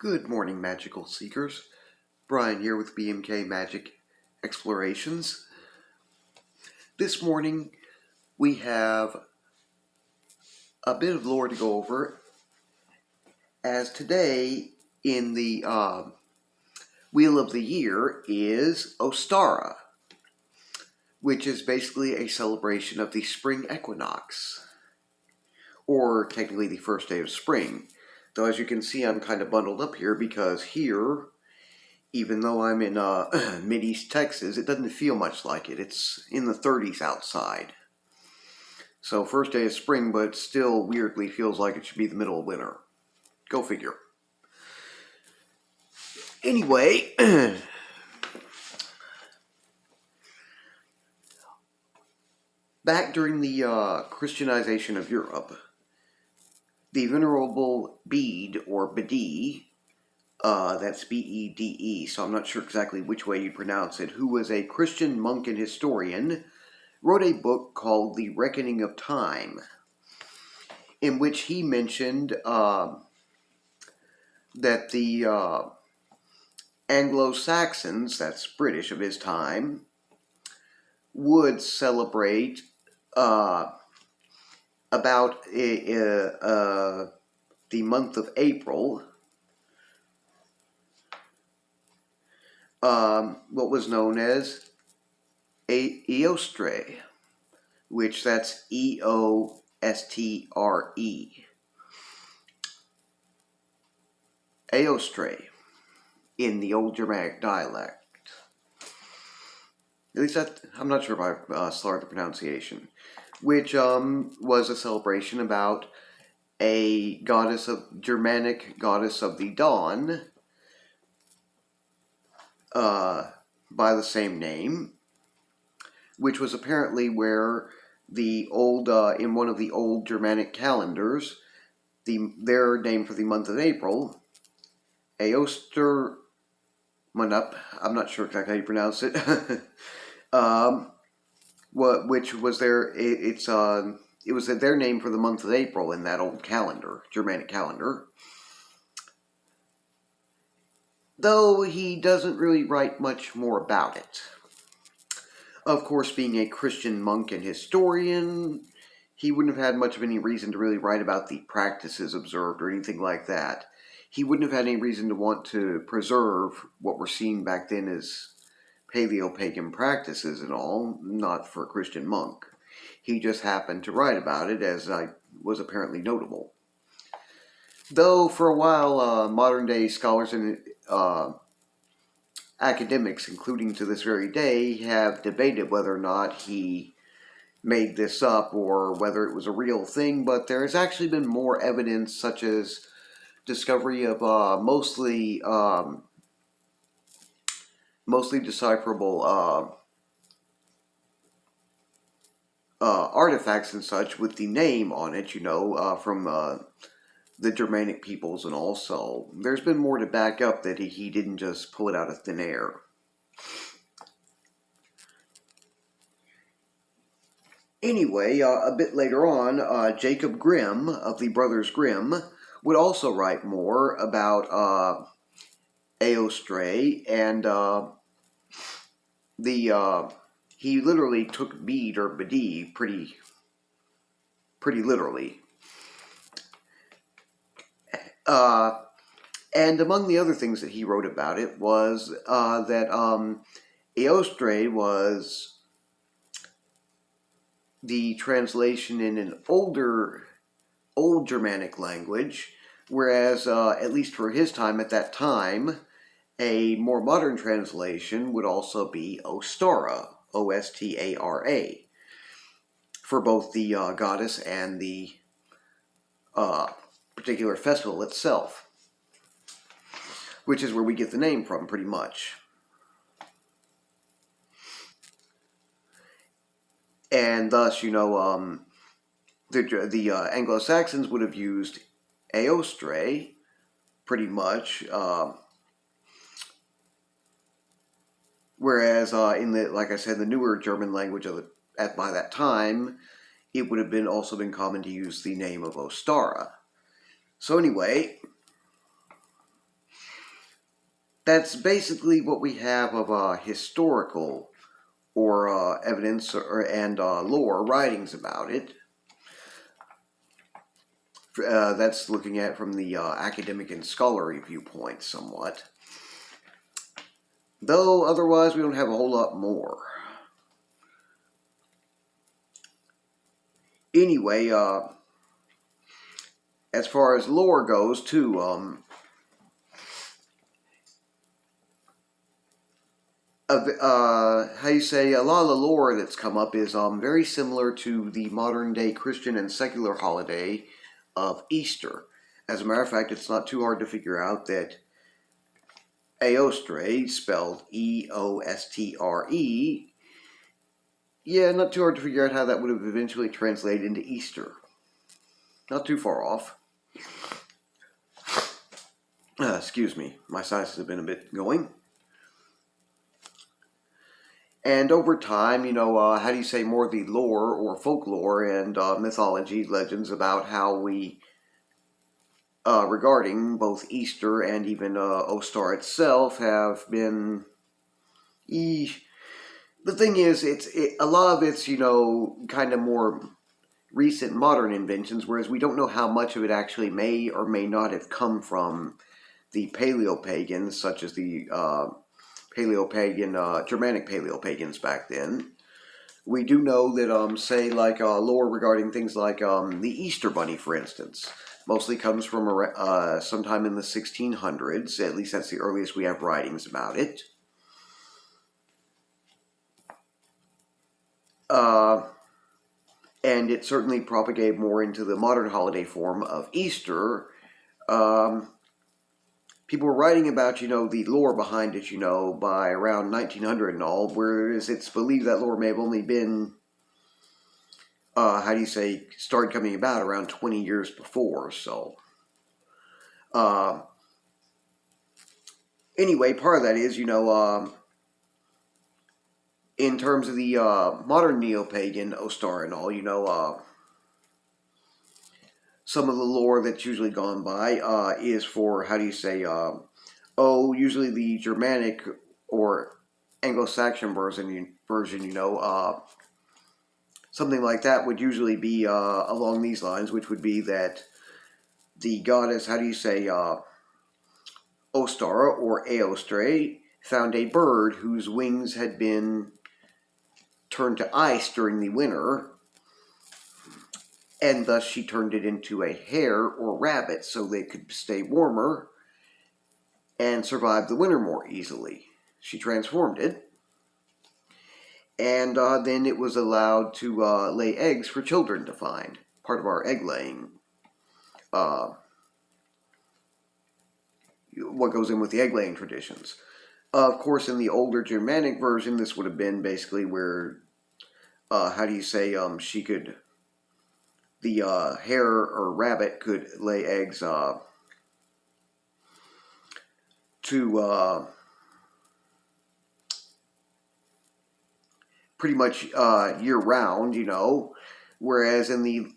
Good morning, magical seekers. Brian here with BMK Magic Explorations. This morning we have a bit of lore to go over, as today in the Wheel of the Year is Ostara, which is basically a celebration of the spring equinox, or technically the first day of spring. Though as you can see, I'm kind of bundled up here because here, even though I'm in Mid-East Texas, it doesn't feel much like it. It's in the 30s outside. So first day of spring, but still weirdly feels like it should be the middle of winter. Go figure. Anyway, back during the Christianization of Europe, the Venerable Bede, or Bede, that's B-E-D-E, so I'm not sure exactly which way you pronounce it, who was a Christian monk and historian, wrote a book called The Reckoning of Time, in which he mentioned that the Anglo-Saxons, that's British of his time, would celebrate about the month of April, what was known as Eostre, which that's E-O-S-T-R-E. Eostre, in the Old Germanic dialect. At least that, I'm not sure if I slaughtered the pronunciation. Which was a celebration about a Germanic goddess of the dawn, by the same name, which was apparently where the old, in one of the old Germanic calendars, their name for the month of April, Eoster, I'm not sure exactly how you pronounce it, which was it was their name for the month of April in that old calendar, Germanic calendar. Though he doesn't really write much more about it. Of course, being a Christian monk and historian, he wouldn't have had much of any reason to really write about the practices observed or anything like that. He wouldn't have had any reason to want to preserve what were seen back then as paleo-pagan practices and all, not for a Christian monk. He just happened to write about it, as was apparently notable. Though for a while, modern-day scholars and academics, including to this very day, have debated whether or not he made this up or whether it was a real thing, but there has actually been more evidence, such as discovery of mostly decipherable artifacts and such with the name on it, from the Germanic peoples and all. So there's been more to back up that he didn't just pull it out of thin air. Anyway, a bit later on, Jacob Grimm of the Brothers Grimm would also write more about Eostre, and he literally took Bede or Bede pretty literally. And among the other things that he wrote about it was that Eostre was the translation in an old Germanic language, whereas, at least for his time at that time, a more modern translation would also be Ostara, O-S-T-A-R-A, for both the goddess and the particular festival itself, which is where we get the name from, pretty much. And thus, the Anglo-Saxons would have used Eostre, pretty much, whereas in like I said, the newer German language by that time, it would have also been common to use the name of Ostara. So anyway, that's basically what we have of historical or evidence and lore writings about it. That's looking at it from the academic and scholarly viewpoint somewhat. Though otherwise we don't have a whole lot more. Anyway, as far as lore goes too, how you say, a lot of the lore that's come up is very similar to the modern day Christian and secular holiday of Easter. As a matter of fact, it's not too hard to figure out that Eostre, spelled E-O-S-T-R-E, yeah, not too hard to figure out how that would have eventually translated into Easter. Not too far off. Excuse me, my sinuses have been a bit going. And over time, how do you say, more of the lore or folklore and mythology, legends about how we, regarding both Easter and even Ostara itself, have been. The thing is, a lot of it's, kind of more recent modern inventions, whereas we don't know how much of it actually may or may not have come from the Paleo-pagans, such as the Germanic Paleo-pagans back then. We do know that, say, like lore regarding things like the Easter Bunny, for instance, mostly comes from sometime in the 1600s. At least that's the earliest we have writings about it. And it certainly propagated more into the modern holiday form of Easter. People were writing about, the lore behind it, by around 1900 and all, whereas it's believed that lore may have only been, started coming about around 20 years before, so. Anyway, part of that is, in terms of the modern Neopagan Ostara and all, some of the lore that's usually gone by is for, usually the Germanic or Anglo-Saxon version, something like that would usually be along these lines, which would be that the goddess, Ostara or Eostre, found a bird whose wings had been turned to ice during the winter, and thus she turned it into a hare or rabbit so they could stay warmer and survive the winter more easily. She transformed it, and then it was allowed to lay eggs for children to find. Part of our egg laying, what goes in with the egg laying traditions. Of course, in the older Germanic version, this would have been basically where, she could, the hare or rabbit could lay eggs to pretty much year-round, whereas in the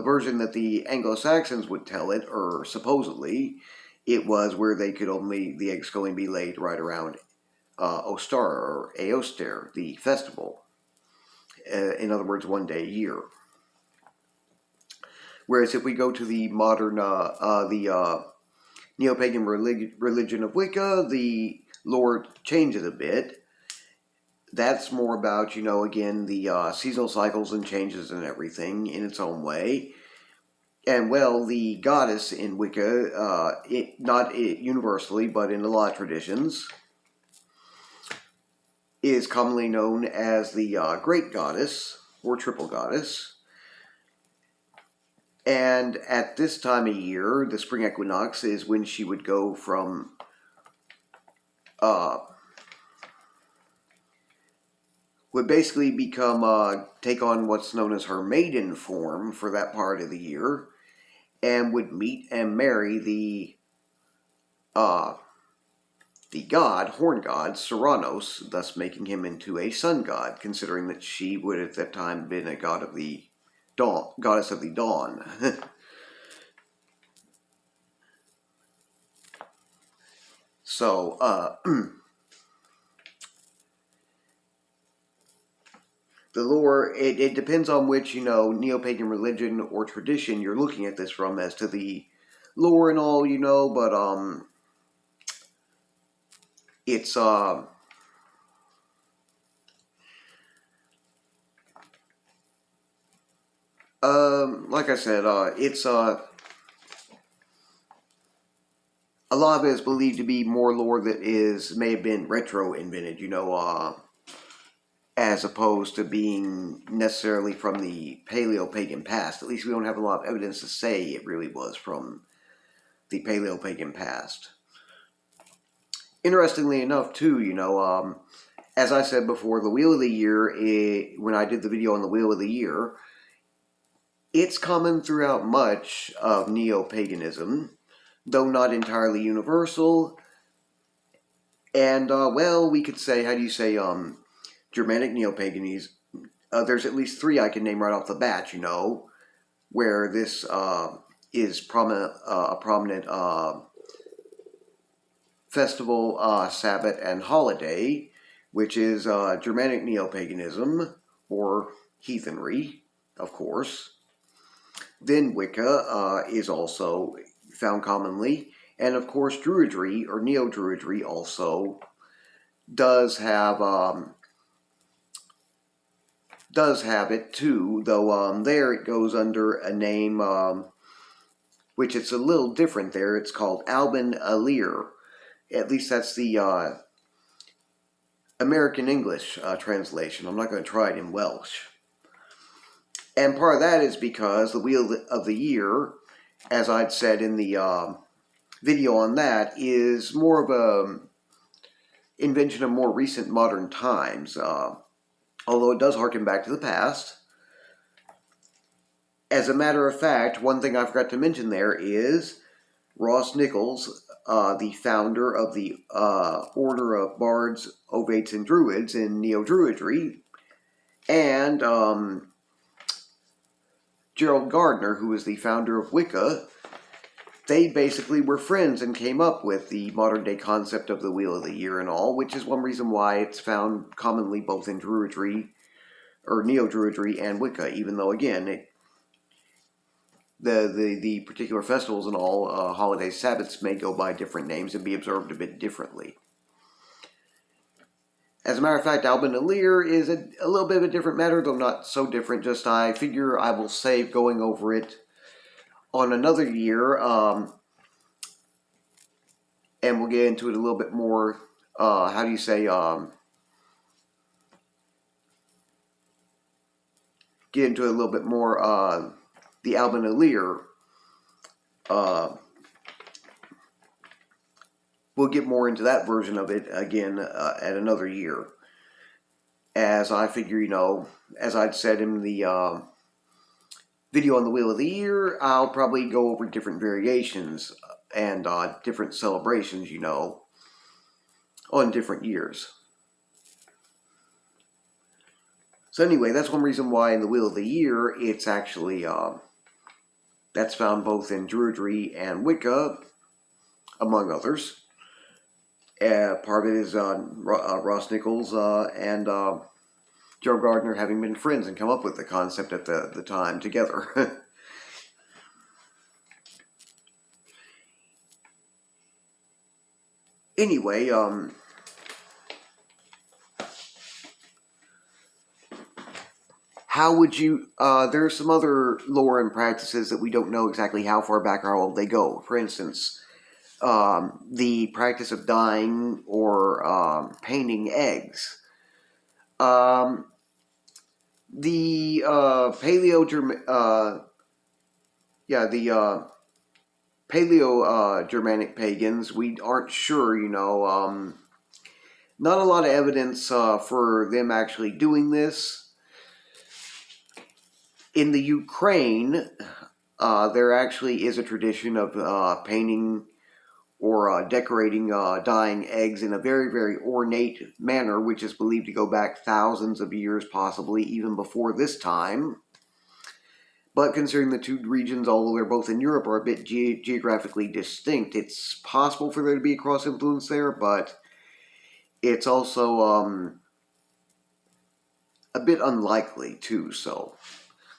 version that the Anglo-Saxons would tell it, or supposedly, it was where the eggs could only be laid right around Ostara or Eostre, the festival. In other words, one day a year. Whereas if we go to the modern, the Neopagan religion of Wicca, the lore changes a bit. That's more about, again, the seasonal cycles and changes and everything in its own way. And, well, the goddess in Wicca, not universally, but in a lot of traditions, is commonly known as the Great Goddess, or Triple Goddess. And at this time of year, the spring equinox is when she would go from would basically take on what's known as her maiden form for that part of the year, and would meet and marry the horn god, Ceranos, thus making him into a sun god, considering that she would at that time have been a goddess of the dawn. So, the lore, it depends on which, Neopagan religion or tradition you're looking at this from as to the lore and all, but, it's, like I said, it's, a lot of it is believed to be more lore that may have been retro-invented, as opposed to being necessarily from the Paleo-Pagan past. At least we don't have a lot of evidence to say it really was from the Paleo-Pagan past. Interestingly enough, too, as I said before, the Wheel of the Year, when I did the video on the Wheel of the Year, it's common throughout much of Neopaganism, though not entirely universal. And, well, we could say, Germanic Neopaganism. There's at least 3 I can name right off the bat, where this is a prominent festival, Sabbath, and holiday, which is Germanic Neopaganism, or heathenry, of course. Then Wicca is also found commonly, and of course Druidry, or Neo-Druidry, also does have it too, though there it goes under a name which it's a little different there. It's called Alban Alir. At least that's the American English translation. I'm not going to try it in Welsh. And part of that is because the Wheel of the Year, as I'd said in the video on that, is more of a invention of more recent modern times, although it does harken back to the past. As a matter of fact, one thing I forgot to mention there is Ross Nichols, the founder of the Order of Bards, Ovates, and Druids in Neo-Druidry, and Gerald Gardner, who is the founder of Wicca. They basically were friends and came up with the modern-day concept of the Wheel of the Year and all, which is one reason why it's found commonly both in Druidry, or Neo-Druidry, and Wicca, even though, again, the particular festivals and all, holidays, Sabbaths, may go by different names and be observed a bit differently. As a matter of fact, Alban Alir is a little bit of a different matter, though not so different. Just I figure I will save going over it on another year, and we'll get into it a little bit more, get into it a little bit more, the Alban Alir. We'll get more into that version of it again at another year. As I figure, as I'd said in the video on the Wheel of the Year, I'll probably go over different variations and different celebrations, on different years. So anyway, that's one reason why in the Wheel of the Year, it's actually, that's found both in Druidry and Wicca, among others. Part of it is Ross Nichols and Joe Gardner having been friends and come up with the concept at the time together. Anyway, how would you, there are some other lore and practices that we don't know exactly how far back or how old they go. For instance, the practice of dyeing or painting eggs. The Paleo-Germanic pagans, we aren't sure, not a lot of evidence for them actually doing this. In the Ukraine, there actually is a tradition of painting or decorating, dyeing eggs in a very, very ornate manner, which is believed to go back thousands of years, possibly even before this time. But considering the two regions, although they're both in Europe, are a bit geographically distinct, it's possible for there to be a cross-influence there, but it's also a bit unlikely, too, so...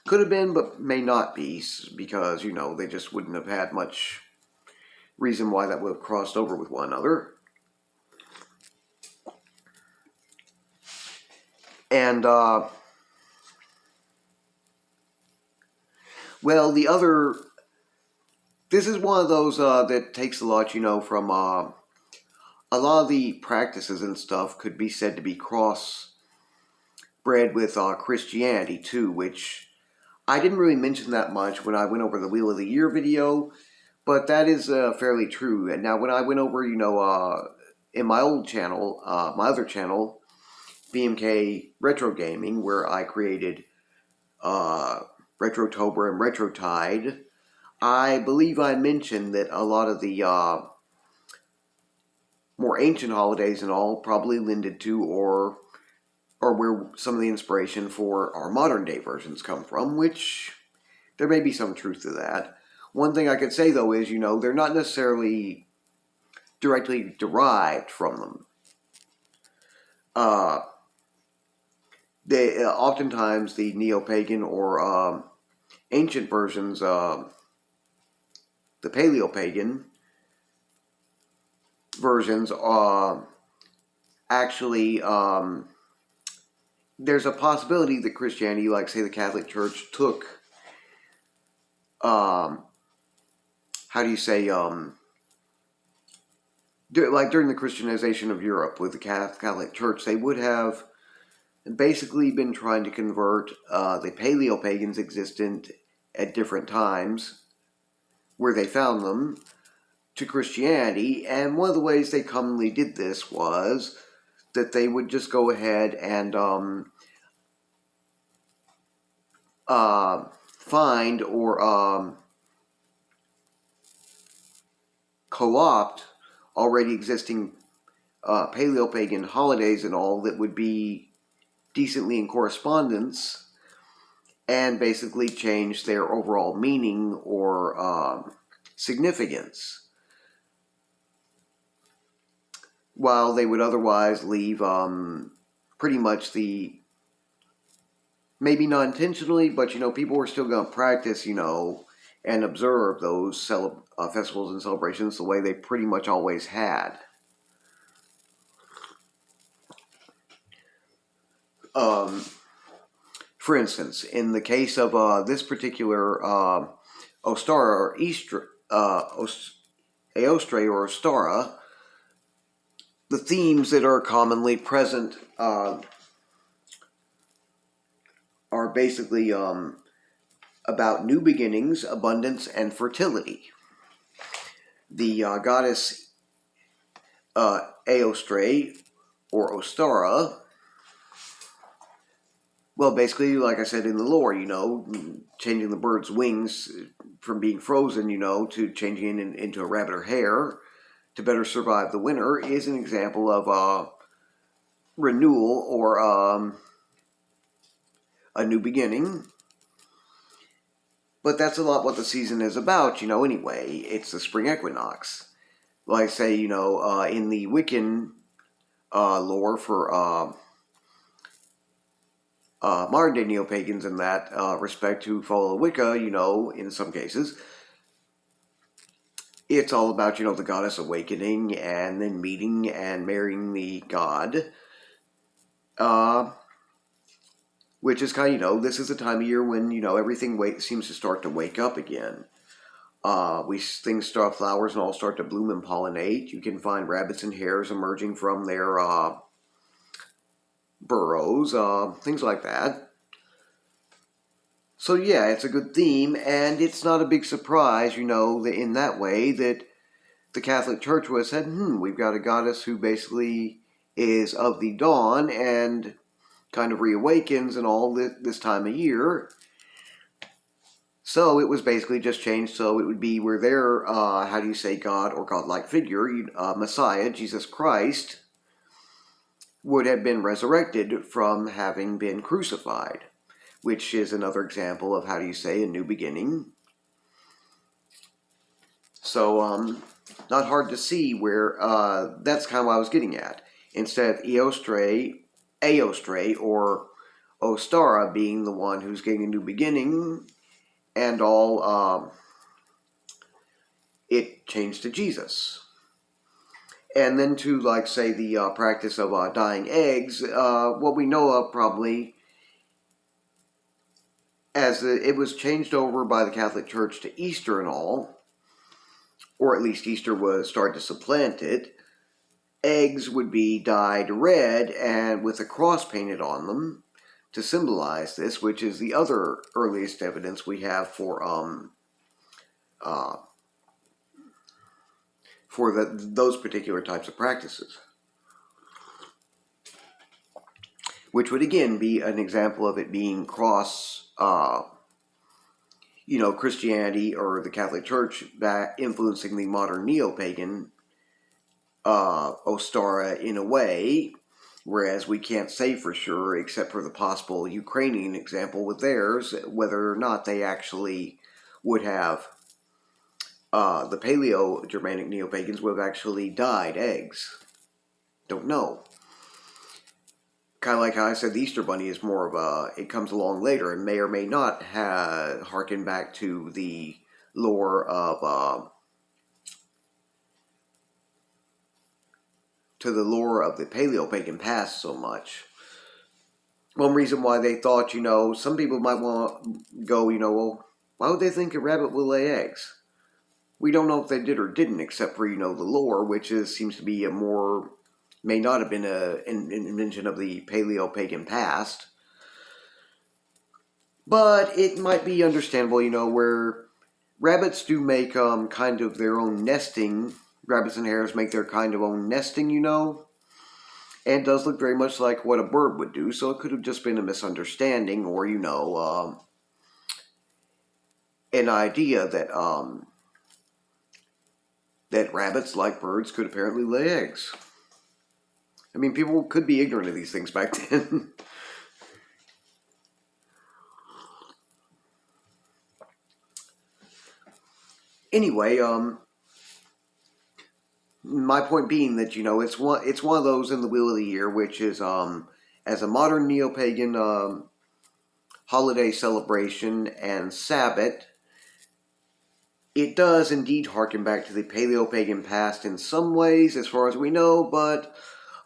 Could have been, but may not be, because, they just wouldn't have had much reason why that would have crossed over with one another. And, well, this is one of those that takes a lot, from a lot of the practices and stuff could be said to be cross-bred with Christianity, too, which I didn't really mention that much when I went over the Wheel of the Year video, but that is fairly true. And now when I went over, in my old channel, my other channel, BMK Retro Gaming, where I created Retrotober and Retrotide, I believe I mentioned that a lot of the more ancient holidays and all probably lended to or where some of the inspiration for our modern day versions come from, which there may be some truth to that. One thing I could say, though, is, they're not necessarily directly derived from them. Oftentimes the Neopagan or ancient versions, the Paleopagan versions, actually, there's a possibility that Christianity, like say the Catholic Church, took, how do you say, like during the Christianization of Europe with the Catholic Church, they would have basically been trying to convert the Paleopagans existent at different times, where they found them, to Christianity. And one of the ways they commonly did this was that they would just go ahead and find or co-opt already existing Paleopagan holidays and all that would be decently in correspondence, and basically change their overall meaning or significance, while they would otherwise leave pretty much the, maybe not intentionally, but people were still going to practice, and observe those festivals and celebrations the way they pretty much always had. For instance, in the case of this particular Ostara or Aostre or Ostara, the themes that are commonly present are basically about new beginnings, abundance, and fertility. The goddess Aostre or Ostara, well, basically, like I said in the lore, changing the bird's wings from being frozen, to changing it into a rabbit or hare to better survive the winter is an example of renewal or a new beginning. But that's a lot what the season is about, anyway. It's the spring equinox. Like I say, in the Wiccan lore for modern day Neopagans in that respect who follow Wicca, in some cases, it's all about, the goddess awakening and then meeting and marrying the god. Which is kind of, this is a time of year when, everything seems to start to wake up again. Things start, flowers and all start to bloom and pollinate. You can find rabbits and hares emerging from their burrows, things like that. So yeah, it's a good theme, and it's not a big surprise, in that way that the Catholic Church would have said, we've got a goddess who basically is of the dawn and kind of reawakens and all this time of year. So it was basically just changed so it would be where their, God or godlike figure, Messiah, Jesus Christ, would have been resurrected from having been crucified, which is another example of, how do you say, a new beginning. So, not hard to see where, that's kind of what I was getting at. Instead of Aostre, or Ostara being the one who's getting a new beginning and all, it changed to Jesus. And then to, like, say, the practice of dyeing eggs, what we know of probably, as it was changed over by the Catholic Church to Easter and all, or at least Easter was started to supplant it, eggs would be dyed red and with a cross painted on them to symbolize this, which is the other earliest evidence we have for those particular types of practices. Which would again be an example of it being cross, Christianity or the Catholic Church that influencing the modern Neopagan Ostara in a way, whereas we can't say for sure, except for the possible Ukrainian example with theirs, whether or not they actually would have, the Paleo-Germanic Neopagans would have actually dyed eggs. Don't know. Kind of like how I said the Easter Bunny is more of it comes along later and may or may not harken back to the lore of, the Paleo-Pagan past so much. One reason why they thought, some people might want to go, well, why would they think a rabbit will lay eggs? We don't know if they did or didn't, except for, the lore, which seems to be may not have been an invention of the Paleo-Pagan past. But it might be understandable, where rabbits do make kind of their own nesting. Rabbits and hares make their kind of own nesting, and it does look very much like what a bird would do, so it could have just been a misunderstanding, or, an idea that, that rabbits, like birds, could apparently lay eggs. I mean, people could be ignorant of these things back then. Anyway, my point being that, it's one of those in the Wheel of the Year, which is, as a modern Neopagan holiday celebration and Sabbath, it does indeed harken back to the Paleo-Pagan past in some ways, as far as we know, but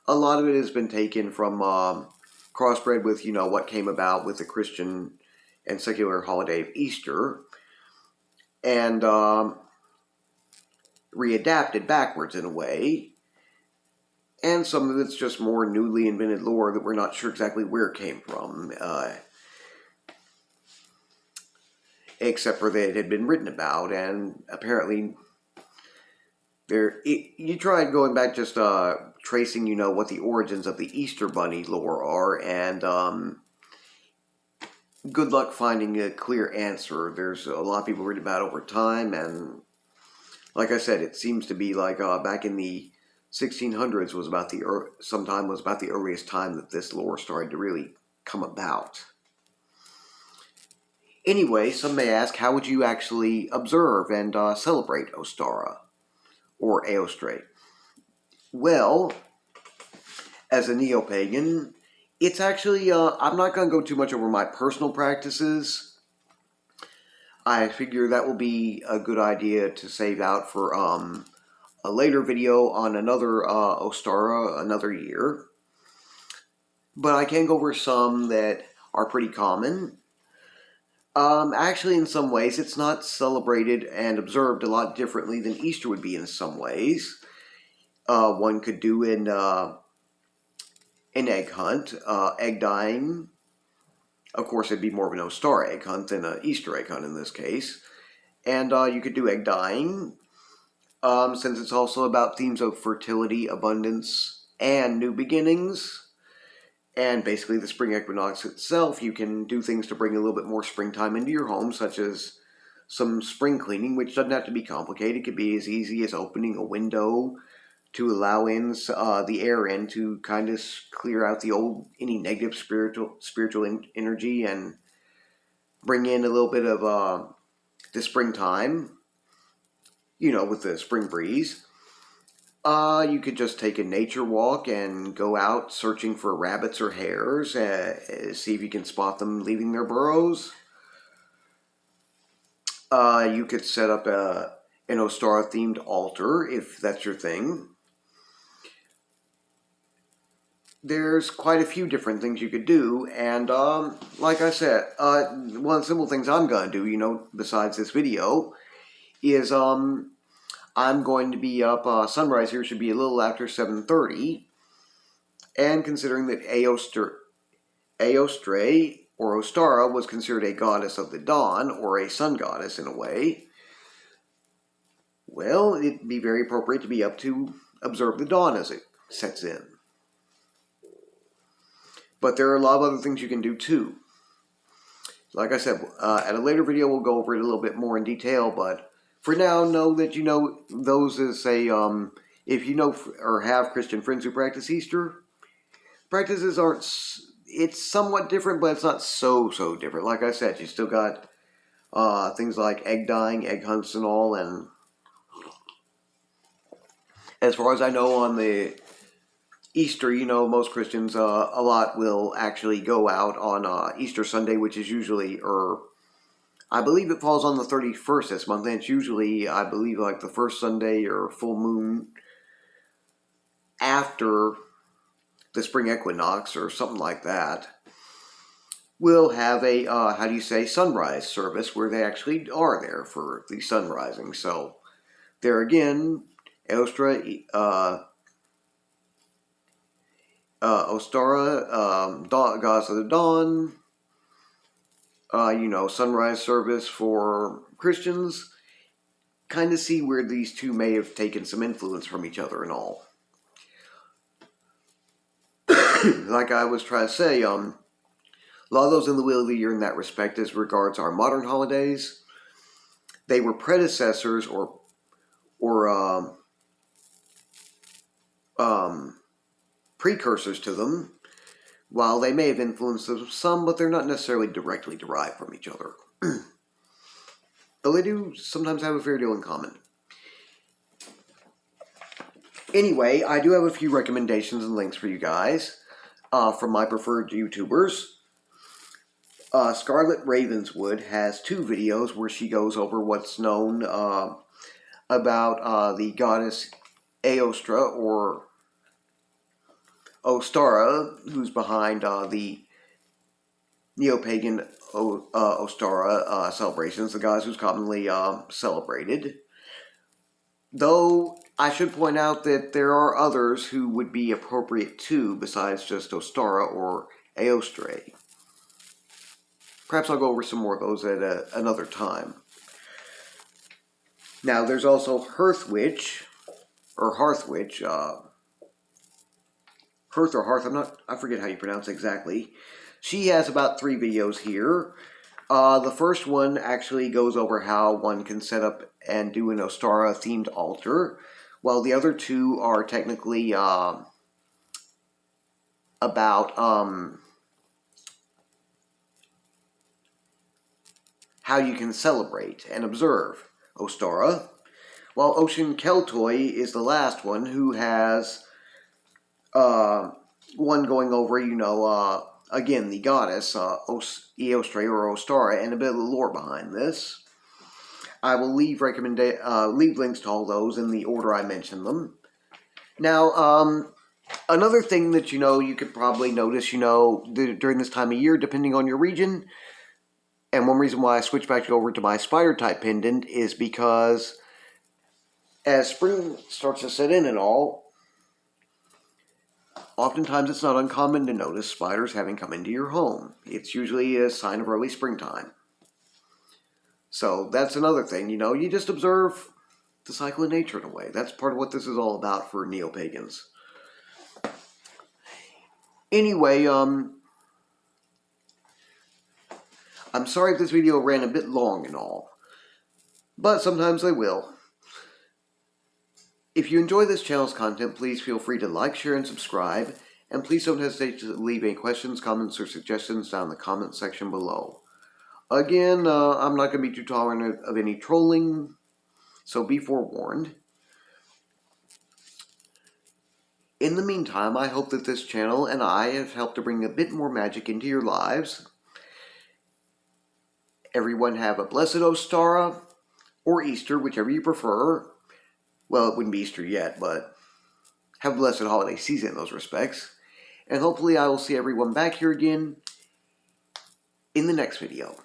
a lot of it has been taken from, crossbred with, what came about with the Christian and secular holiday of Easter, and readapted backwards in a way, and some of it's just more newly invented lore that we're not sure exactly where it came from, except for that it had been written about, and apparently you tried going back just tracing, what the origins of the Easter Bunny lore are, and good luck finding a clear answer. There's a lot of people written about it over time, and like I said, it seems to be like back in the 1600s was about the earliest time that this lore started to really come about. Anyway, some may ask, how would you actually observe and celebrate Ostara or Aostre? Well, as a Neopagan, it's actually, I'm not going to go too much over my personal practices. I figure that will be a good idea to save out for a later video on another Ostara, another year. But I can go over some that are pretty common. Actually, in some ways, it's not celebrated and observed a lot differently than Easter would be in some ways. One could do an egg hunt, egg dyeing. Of course, it'd be more of an Ostara egg hunt than an Easter egg hunt in this case. And you could do egg dyeing, since it's also about themes of fertility, abundance, and new beginnings. And basically the spring equinox itself, you can do things to bring a little bit more springtime into your home, such as some spring cleaning, which doesn't have to be complicated. It could be as easy as opening a window to allow in the air in to kind of clear out any negative spiritual energy and bring in a little bit of the springtime, with the spring breeze. You could just take a nature walk and go out searching for rabbits or hares, see if you can spot them leaving their burrows. You could set up an Ostara themed altar if that's your thing. There's quite a few different things you could do, and like I said, one of the simple things I'm going to do, besides this video, is I'm going to be up, sunrise here should be a little after 7:30, and considering that Eostre or Ostara was considered a goddess of the dawn, or a sun goddess in a way, well, it'd be very appropriate to be up to observe the dawn as it sets in. But there are a lot of other things you can do too. Like I said, at a later video we'll go over it a little bit more in detail, but for now, know that those is if you know or have Christian friends who practice Easter, practices aren't, it's somewhat different, but it's not so different. Like I said, you still got things like egg dyeing, egg hunts and all, and as far as I know on the Easter, most Christians, a lot will actually go out on Easter Sunday, which is usually, I believe it falls on the 31st this month, and it's usually, I believe, like the first Sunday or full moon after the spring equinox or something like that. We'll have a, sunrise service where they actually are there for the sun rising. So, there again, Eostre, Ostara, gods of the dawn, sunrise service for Christians. Kind of see where these two may have taken some influence from each other and all. Like I was trying to say, a lot of those in the wheel of the year in that respect as regards our modern holidays, they were predecessors or precursors to them. While they may have influenced them some, but they're not necessarily directly derived from each other. Though they do sometimes have a fair deal in common. Anyway, I do have a few recommendations and links for you guys from my preferred YouTubers. Scarlet Ravenswood has 2 videos where she goes over what's known about the goddess Eostre or Ostara, who's behind the Neopagan Ostara celebrations, the goddess who's commonly celebrated. Though I should point out that there are others who would be appropriate too, besides just Ostara or Eostre. Perhaps I'll go over some more of those at another time. Now, there's also Hearthwitch, or Hearthwitch, Hearth or Hearth, I forget how you pronounce it exactly. She has about 3 videos here. The first one actually goes over how one can set up and do an Ostara themed altar, while the other 2 are technically about how you can celebrate and observe Ostara, while Ocean Keltoy is the last one, who has one going over, again, the goddess, Eostre or Ostara, and a bit of the lore behind this. I will leave links to all those in the order I mentioned them. Now, another thing that, you could probably notice, during this time of year, depending on your region, and one reason why I switched back over to my spider-type pendant is because as spring starts to set in and all, oftentimes it's not uncommon to notice spiders having come into your home. It's usually a sign of early springtime. So that's another thing, you just observe the cycle of nature in a way. That's part of what this is all about for Neopagans. Anyway, I'm sorry if this video ran a bit long and all, but sometimes they will. If you enjoy this channel's content, please feel free to like, share, and subscribe, and please don't hesitate to leave any questions, comments, or suggestions down in the comment section below. Again, I'm not going to be too tolerant of any trolling, so be forewarned. In the meantime, I hope that this channel and I have helped to bring a bit more magic into your lives. Everyone have a Blessed Ostara, or Easter, whichever you prefer. Well, it wouldn't be Easter yet, but have a blessed holiday season in those respects. And hopefully I will see everyone back here again in the next video.